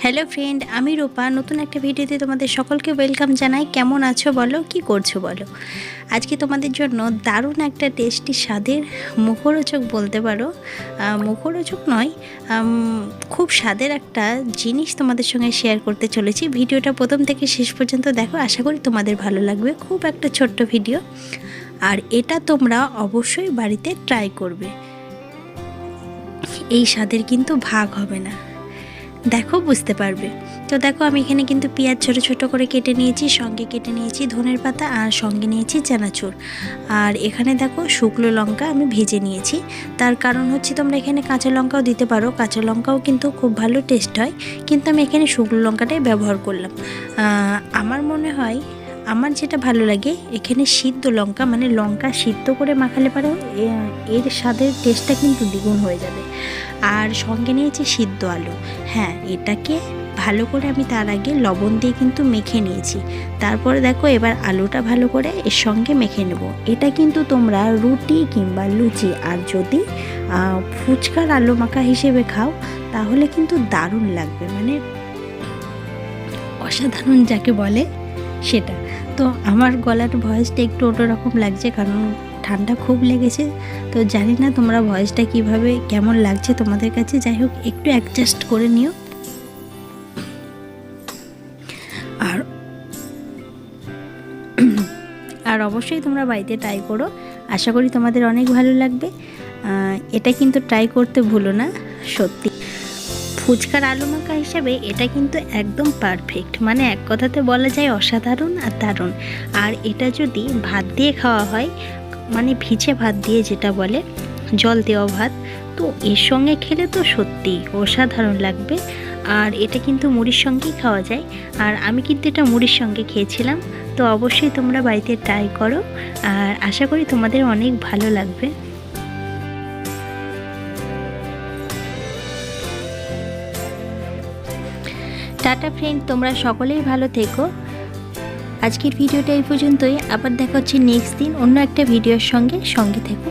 Hello friend, আমি রূপা নতুন একটা ভিডিওতে তোমাদের সকলকে ওয়েলকাম জানাই। কেমন আছো বলো, কি করছো বলো। আজকে তোমাদের জন্য দারুণ একটা টেস্টি স্বাদের মুখরোচক বলতে পারো, মুখরোচক নয়, খুব স্বাদের একটা জিনিস তোমাদের সঙ্গে শেয়ার করতে চলেছি। ভিডিওটা প্রথম থেকে শেষ পর্যন্ত দেখো, আশা করি তোমাদের ভালো লাগবে। খুব একটা ছোট্ট ভিডিও, আর এটা তোমরা অবশ্যই বাড়িতে ট্রাই করবে। এই স্বাদের কিন্তু ভাগ হবে না, দেখো বুঝতে পারবে। তো দেখো, আমি এখানে কিন্তু পেঁয়াজ ছোটো ছোটো করে কেটে নিয়েছি, সঙ্গে কেটে নিয়েছি ধনের পাতা, আর সঙ্গে নিয়েছি চানাচুর। আর এখানে দেখো শুকনো লঙ্কা আমি ভেজে নিয়েছি। তার কারণ হচ্ছে তোমরা এখানে কাঁচা লঙ্কাও দিতে পারো, কাঁচা লঙ্কাও কিন্তু খুব ভালো টেস্ট হয়, কিন্তু আমি এখানে শুকনো লঙ্কাটাই ব্যবহার করলাম। আমার মনে হয়, আমার যেটা ভালো লাগে, এখানে সিদ্ধ লঙ্কা, মানে লঙ্কা সিদ্ধ করে মাখালে পারে এর স্বাদের টেস্টটা কিন্তু দ্বিগুণ হয়ে যাবে। আর সঙ্গে নিয়েছি সিদ্ধ আলু। হ্যাঁ, এটাকে ভালো করে আমি তার আগে লবণ দিয়ে কিন্তু মেখে নিয়েছি। তারপরে দেখো, এবার আলুটা ভালো করে এর সঙ্গে মেখে নেব। এটা কিন্তু তোমরা রুটি কিংবা লুচি, আর যদি ফুচকার আলু মাখা হিসেবে খাও তাহলে কিন্তু দারুণ লাগবে, মানে অসাধারণ যাকে বলে সেটা। তো আমার গলার ভয়েসটা একটু অন্যরকম লাগছে, কারণ ঠান্ডা খুব লেগেছে। তো জানি না তোমরা ভয়েসটা কিভাবে কেমন লাগছে তোমাদের কাছে, যাই হোক একটু অ্যাডজাস্ট করে নিও। আর অবশ্যই তোমরা বাড়িতে ট্রাই করো, আশা করি তোমাদের অনেক ভালো লাগবে। এটা কিন্তু ট্রাই করতে ভুলো না, সত্যি ফুচকার আলু মাখা হিসাবে এটা কিন্তু একদম পারফেক্ট, মানে এক কথাতে বলা যায় অসাধারণ আর দারুণ। আর এটা যদি ভাত দিয়ে খাওয়া হয়, মানে ভিজে ভাত দিয়ে, যেটা বলে জল দেওয়া ভাত, তো এর সঙ্গে খেলে তো সত্যি অসাধারণ লাগবে। আর এটা কিন্তু মুড়ির সঙ্গেই খাওয়া যায়, আর আমি কিন্তু এটা মুড়ির সঙ্গে খেয়েছিলাম। তো অবশ্যই তোমরা বাড়িতে ট্রাই করো, আর আশা করি তোমাদের অনেক ভালো লাগবে। টাটা ফ্রেন্ড, তোমরা সকলেই ভালো থেকো। আজকের ভিডিওটা এই পর্যন্তই, আবার দেখা হচ্ছে নেক্সট দিন অন্য একটা ভিডিওর সঙ্গে থেকো।